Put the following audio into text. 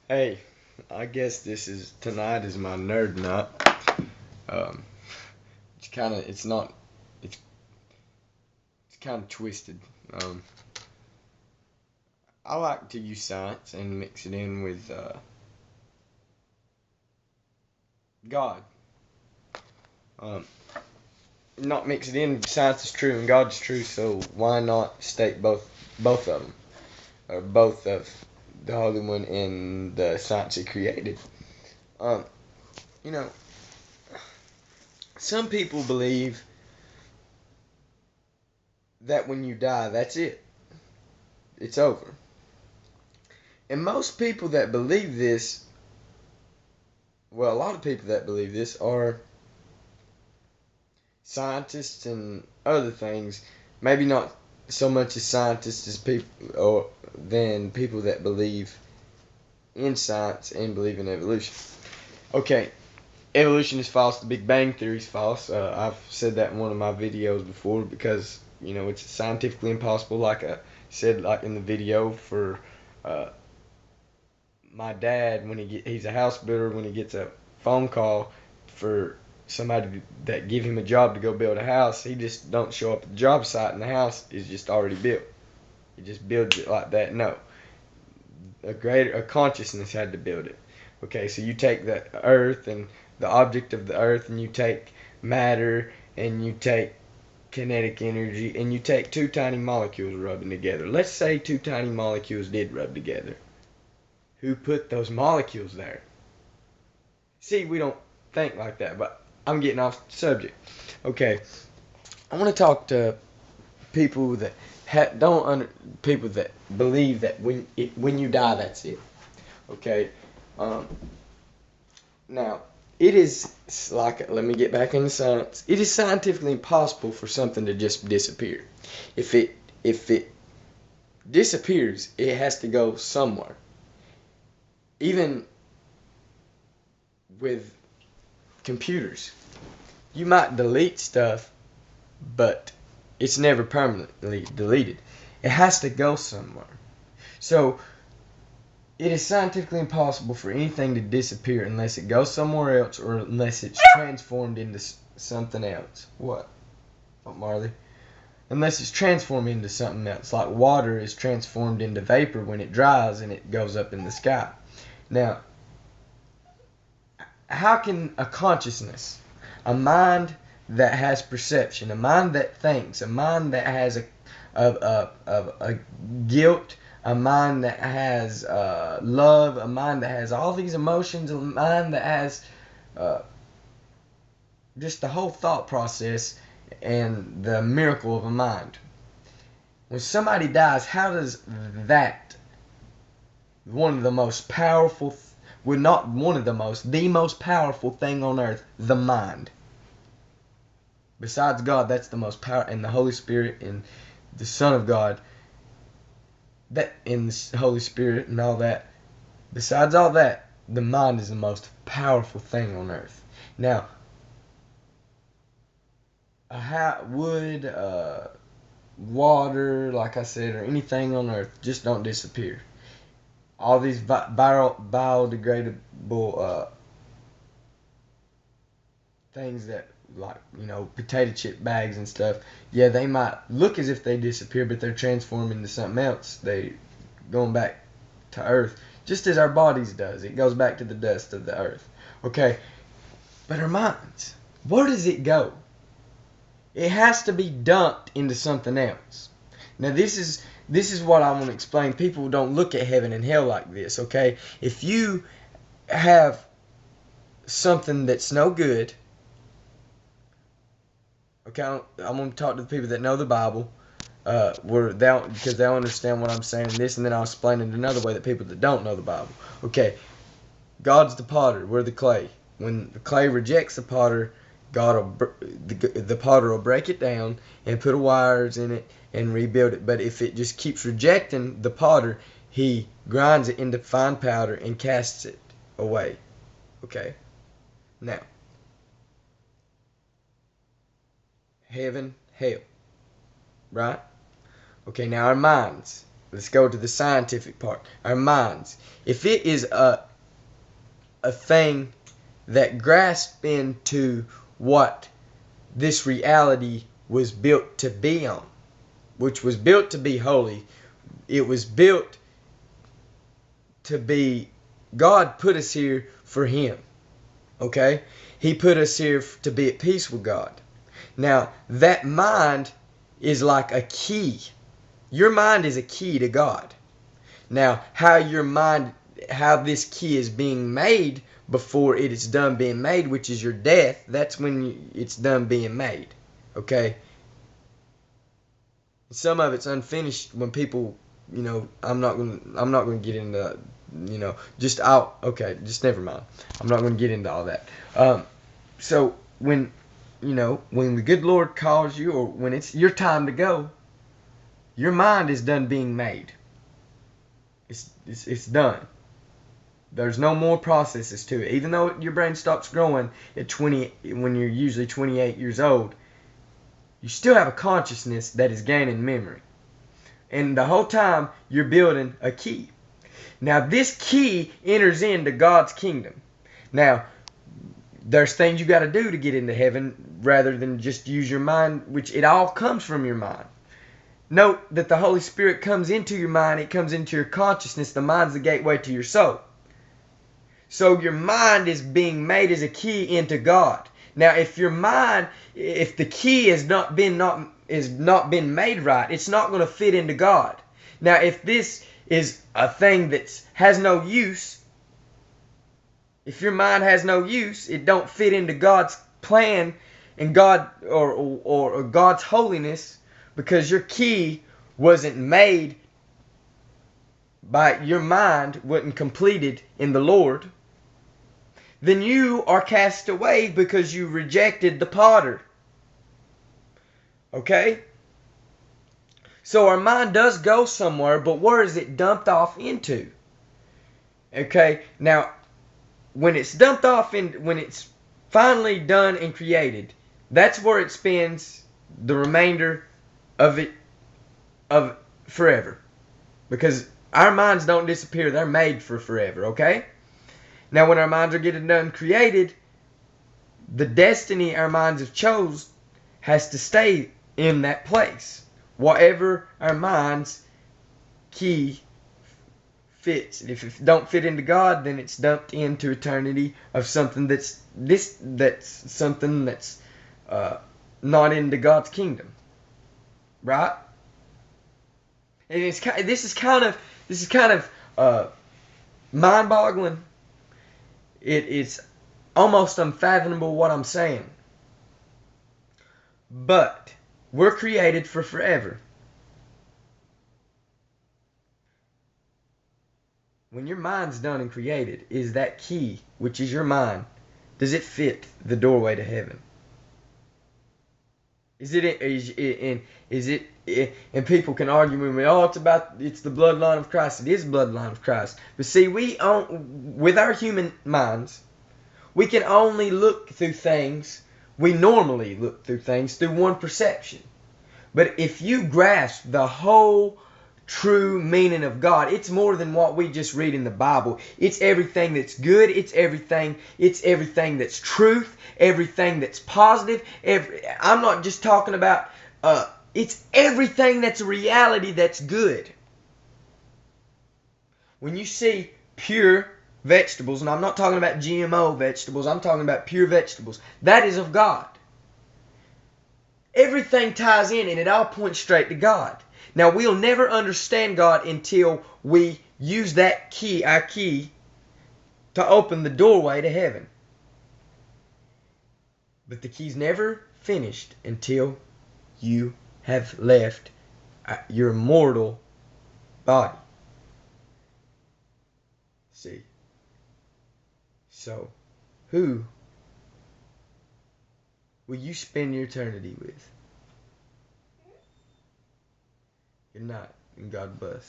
Hey, I guess tonight is my nerd night. Um, it's not, it's, it's kind of twisted. Um, I like to use science and mix it in with God. Um, Not mix it in. Science is true and God's true, so why not state both of them, or both of the Holy One and the science He created? Um, you know, some people believe that when you die, that's it. It's over. And most people that believe this, well, a lot of people that believe this are scientists and other things. Maybe not so much as scientists as people, or than people that believe in science and believe in evolution. Okay, evolution is false. The Big Bang Theory is false. I've said that in one of my videos before because it's scientifically impossible. Like I said, like in the video for uh, my dad when he's a house builder, when he gets a phone call for somebody that give him a job to go build a house, he just don't show up at the job site and the house is just already built. He just builds it like that. No, a consciousness had to build it. Okay, so you take the earth and the object of the earth, and you take matter, and you take kinetic energy, and you take two tiny molecules rubbing together. Let's say two tiny molecules did rub together. Who put those molecules there? See, we don't think like that, but I'm getting off the subject. Okay, I want to talk to people that don't people that believe that when you die, that's it. Okay, um, now it is like, let me get back into science. It is scientifically impossible for something to just disappear. If it disappears, it has to go somewhere. Even with computers, you might delete stuff, but it's never permanently deleted. It has to go somewhere. So it is scientifically impossible for anything to disappear unless it goes somewhere else or unless it's transformed into something else. What, Marley? Unless it's transformed into something else, like water is transformed into vapor when it dries and it goes up in the sky. Now, how can a consciousness, a mind that has perception, a mind that thinks, a mind that has a guilt, a mind that has love, a mind that has all these emotions, a mind that has uh, just the whole thought process and the miracle of a mind. When somebody dies, how does that, one of the most powerful, well, not one of the most powerful thing on earth, the mind. Besides God, that's the most power, and the Holy Spirit and the Son of God, that in the Holy Spirit and all that. Besides all that, the mind is the most powerful thing on earth. Now, wood, water, like I said, or anything on earth just don't disappear. All these biodegradable things that, like, potato chip bags and stuff, yeah, they might look as if they disappear, but they're transformed into something else. They going back to earth, just as our bodies does. It goes back to the dust of the earth. Okay, but our minds, where does it go? It has to be dumped into something else. Now this is what I want to explain. People don't look at heaven and hell like this. Okay, if you have something that's no good, okay, I'm going to talk to the people that know the Bible, because they'll understand what I'm saying in this, and then I'll explain it another way that people that don't know the Bible. Okay, God's the potter, we're the clay. When the clay rejects the potter, the potter will break it down and put wires in it and rebuild it. But if it just keeps rejecting the potter, he grinds it into fine powder and casts it away. Okay, now, heaven, hell, right? Okay, now our minds. let's go to the scientific part. Our minds. If it is a thing that grasps into what this reality was built to be on, which was built to be holy, it was built to be, God put us here for Him. Okay? He put us here to be at peace with God. Now, that mind is like a key. Your mind is a key to God. Now, how this key is being made before it is done being made, which is your death, that's when it's done being made. Okay? Some of it's unfinished when people, I'm not gonna get into, just never mind. I'm not gonna get into all that. So when the good Lord calls you, or when it's your time to go, your mind is done being made. It's done. There's no more processes to it. Even though your brain stops growing at 20, when you're usually 28 years old, you still have a consciousness that is gaining memory. And the whole time, you're building a key. Now, this key enters into God's kingdom. Now, there's things you got to do to get into heaven rather than just use your mind, which it all comes from your mind. Note that the Holy Spirit comes into your mind. It comes into your consciousness. The mind's the gateway to your soul. So your mind is being made as a key into God. Now, if the key has not been made right, it's not going to fit into God. Now, if this is a thing that has no use, if your mind has no use, it don't fit into God's plan and God or God's holiness, because your key wasn't made by your mind, wasn't completed in the Lord, then you are cast away because you rejected the potter. Okay? So our mind does go somewhere, but where is it dumped off into? Okay? Now, when it's dumped off when it's finally done and created, that's where it spends the remainder of forever. Because our minds don't disappear, they're made for forever, okay? Now, when our minds are getting done created, the destiny our minds have chose has to stay in that place. Whatever our mind's key fits. If it don't fit into God, then it's dumped into eternity of something that's not into God's kingdom, right? And this is kind of mind-boggling. It's almost unfathomable what I'm saying. But we're created for forever. When your mind's done and created, is that key, which is your mind, does it fit the doorway to heaven? And people can argue with me, it's the bloodline of Christ. It is the bloodline of Christ. But see, with our human minds, we can only look through things, we normally look through things through one perception. But if you grasp the whole true meaning of God, it's more than what we just read in the Bible. It's everything that's good. It's everything that's truth. Everything that's positive. I'm not just talking about. It's everything that's a reality that's good. When you see pure vegetables, and I'm not talking about GMO vegetables, I'm talking about pure vegetables, that is of God. Everything ties in, and it all points straight to God. Now, we'll never understand God until we use that key, our key, to open the doorway to heaven. But the key's never finished until you have left your mortal body. See? So, who will you spend your eternity with? You're not. And God bless.